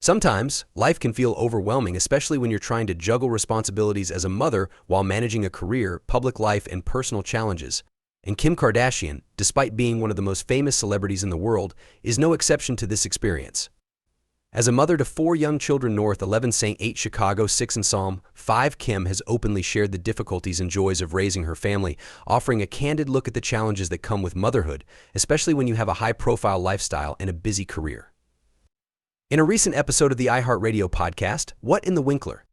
Sometimes, life can feel overwhelming, especially when you're trying to juggle responsibilities as a mother while managing a career, public life, and personal challenges. And Kim Kardashian, despite being one of the most famous celebrities in the world, is no exception to this experience. As a mother to 4 young children, North 11, St. 8, Chicago 6, and Psalm 5, Kim has openly shared the difficulties and joys of raising her family, offering a candid look at the challenges that come with motherhood, especially when you have a high-profile lifestyle and a busy career. In a recent episode of the iHeartRadio podcast, What in the Winkler?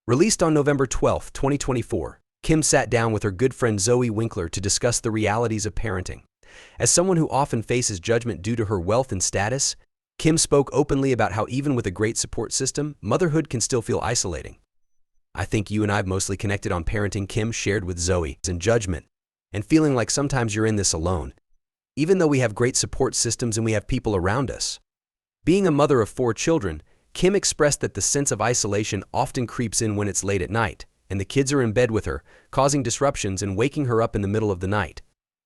Released on November 12, 2024, Kim sat down with her good friend Zoe Winkler to discuss the realities of parenting. As someone who often faces judgment due to her wealth and status, Kim spoke openly about how even with a great support system, motherhood can still feel isolating. "I think you and I have mostly connected on parenting," Kim shared with Zoe, "and judgment, and feeling like sometimes you're in this alone, even though we have great support systems and we have people around us." Being a mother of 4 children, Kim expressed that the sense of isolation often creeps in when it's late at night, and the kids are in bed with her, causing disruptions and waking her up in the middle of the night.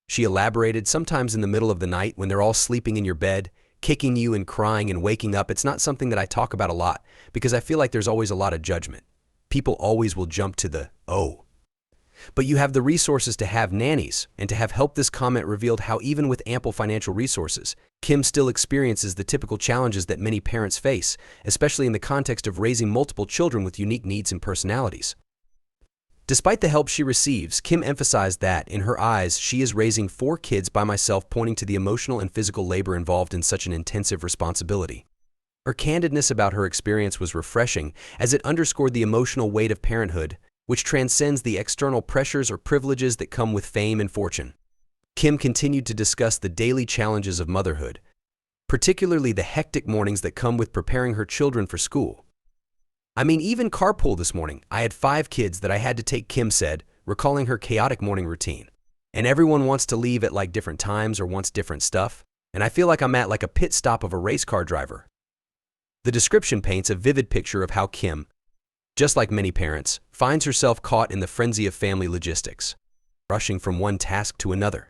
She elaborated, "Sometimes in the middle of the night, when they're all sleeping in your bed, kicking you and crying and waking up, it's not something that I talk about a lot because I feel like there's always a lot of judgment. People always will jump to the, oh. But you have the resources to have nannies and to have help." This comment revealed how even with ample financial resources, Kim still experiences the typical challenges that many parents face, especially in the context of raising multiple children with unique needs and personalities. Despite the help she receives, Kim emphasized that, in her eyes, she is raising 4 kids by myself, pointing to the emotional and physical labor involved in such an intensive responsibility. Her candidness about her experience was refreshing, as it underscored the emotional weight of parenthood, which transcends the external pressures or privileges that come with fame and fortune. Kim continued to discuss the daily challenges of motherhood, particularly the hectic mornings that come with preparing her children for school. "I mean, even carpool this morning. I had 5 kids that I had to take," Kim said, recalling her chaotic morning routine. "And everyone wants to leave at like different times or wants different stuff, and I feel like I'm at like a pit stop of a race car driver." The description paints a vivid picture of how Kim, just like many parents, finds herself caught in the frenzy of family logistics, rushing from one task to another.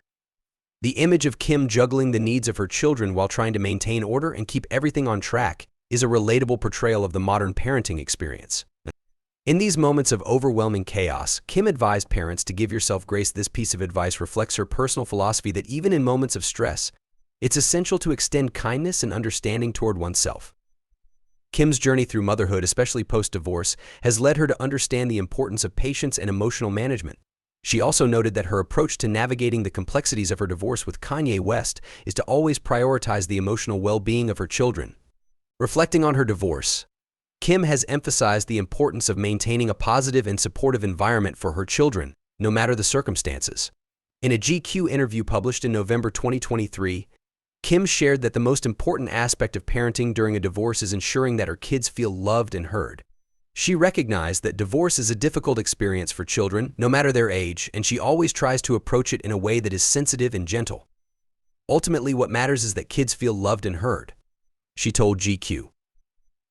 The image of Kim juggling the needs of her children while trying to maintain order and keep everything on track is a relatable portrayal of the modern parenting experience. In these moments of overwhelming chaos, Kim advised parents to give yourself grace. This piece of advice reflects her personal philosophy that even in moments of stress, it's essential to extend kindness and understanding toward oneself. Kim's journey through motherhood, especially post-divorce, has led her to understand the importance of patience and emotional management. She also noted that her approach to navigating the complexities of her divorce with Kanye West is to always prioritize the emotional well-being of her children. Reflecting on her divorce, Kim has emphasized the importance of maintaining a positive and supportive environment for her children, no matter the circumstances. In a GQ interview published in November 2023, Kim shared that the most important aspect of parenting during a divorce is ensuring that her kids feel loved and heard. She recognized that divorce is a difficult experience for children, no matter their age, and she always tries to approach it in a way that is sensitive and gentle. "Ultimately, what matters is that kids feel loved and heard," she told GQ.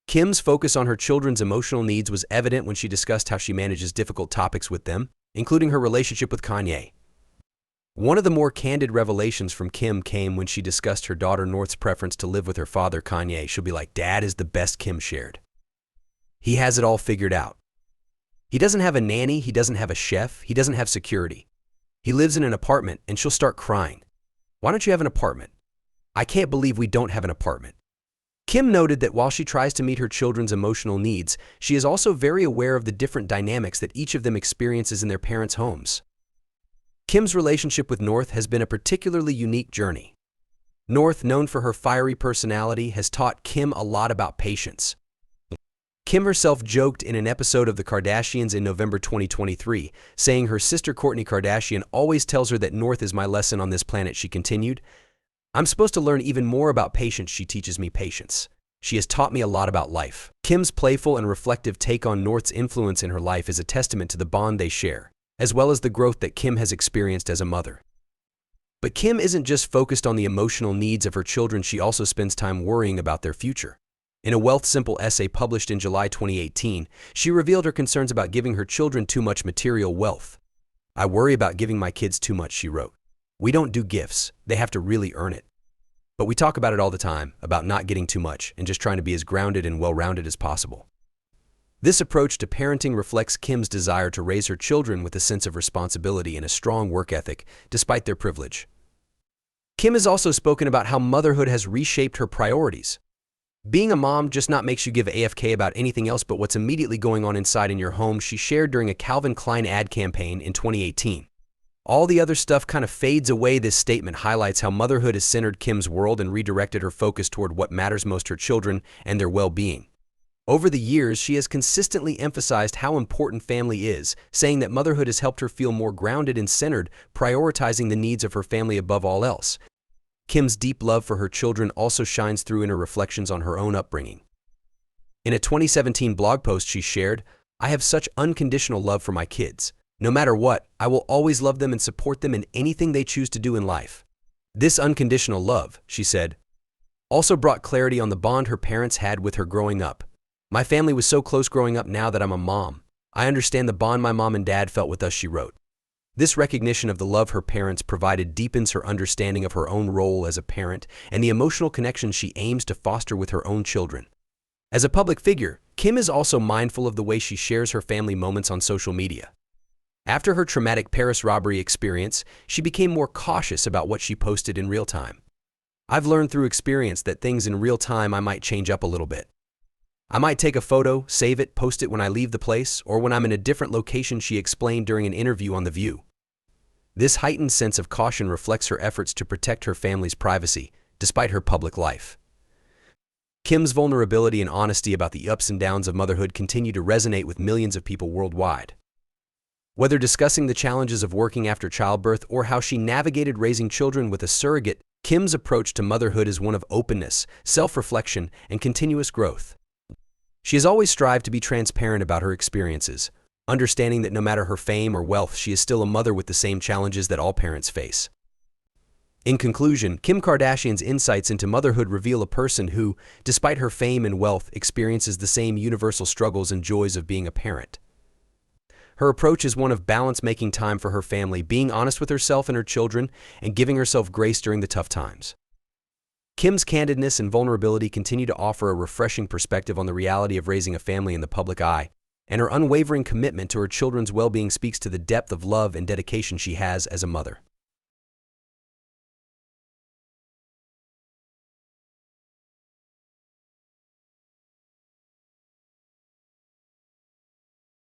Kim's focus on her children's emotional needs was evident when she discussed how she manages difficult topics with them, including her relationship with Kanye. One of the more candid revelations from Kim came when she discussed her daughter North's preference to live with her father, Kanye. "She'll be like, Dad is the best," Kim shared. "He has it all figured out. He doesn't have a nanny, he doesn't have a chef, he doesn't have security. He lives in an apartment," and she'll start crying. "Why don't you have an apartment? I can't believe we don't have an apartment." Kim noted that while she tries to meet her children's emotional needs, she is also very aware of the different dynamics that each of them experiences in their parents' homes. Kim's relationship with North has been a particularly unique journey. North, known for her fiery personality, has taught Kim a lot about patience. Kim herself joked in an episode of The Kardashians in November 2023, saying her sister Kourtney Kardashian always tells her that North is my lesson on this planet. She continued, "I'm supposed to learn even more about patience. She teaches me patience. She has taught me a lot about life." Kim's playful and reflective take on North's influence in her life is a testament to the bond they share, as well as the growth that Kim has experienced as a mother. But Kim isn't just focused on the emotional needs of her children, she also spends time worrying about their future. In a Wealth Simple essay published in July 2018, she revealed her concerns about giving her children too much material wealth. "I worry about giving my kids too much," she wrote. "We don't do gifts. They have to really earn it." But we talk about it all the time, about not getting too much and just trying to be as grounded and well-rounded as possible. This approach to parenting reflects Kim's desire to raise her children with a sense of responsibility and a strong work ethic, despite their privilege. Kim has also spoken about how motherhood has reshaped her priorities. Being a mom just not makes you give AFK about anything else but what's immediately going on inside in your home, she shared during a Calvin Klein ad campaign in 2018. All the other stuff kind of fades away. This statement highlights how motherhood has centered Kim's world and redirected her focus toward what matters most, her children and their well-being. Over the years, she has consistently emphasized how important family is, saying that motherhood has helped her feel more grounded and centered, prioritizing the needs of her family above all else. Kim's deep love for her children also shines through in her reflections on her own upbringing. In a 2017 blog post she shared, "I have such unconditional love for my kids. No matter what, I will always love them and support them in anything they choose to do in life." This unconditional love, she said, also brought clarity on the bond her parents had with her growing up. "My family was so close growing up. Now that I'm a mom, I understand the bond my mom and dad felt with us," she wrote. This recognition of the love her parents provided deepens her understanding of her own role as a parent and the emotional connection she aims to foster with her own children. As a public figure, Kim is also mindful of the way she shares her family moments on social media. After her traumatic Paris robbery experience, she became more cautious about what she posted in real time. "I've learned through experience that things in real time I might change up a little bit. I might take a photo, save it, post it when I leave the place or when I'm in a different location," she explained during an interview on The View. This heightened sense of caution reflects her efforts to protect her family's privacy, despite her public life. Kim's vulnerability and honesty about the ups and downs of motherhood continue to resonate with millions of people worldwide. Whether discussing the challenges of working after childbirth or how she navigated raising children with a surrogate, Kim's approach to motherhood is one of openness, self-reflection, and continuous growth. She has always strived to be transparent about her experiences, understanding that no matter her fame or wealth, she is still a mother with the same challenges that all parents face. In conclusion, Kim Kardashian's insights into motherhood reveal a person who, despite her fame and wealth, experiences the same universal struggles and joys of being a parent. Her approach is one of balance, making time for her family, being honest with herself and her children, and giving herself grace during the tough times. Kim's candidness and vulnerability continue to offer a refreshing perspective on the reality of raising a family in the public eye, and her unwavering commitment to her children's well-being speaks to the depth of love and dedication she has as a mother.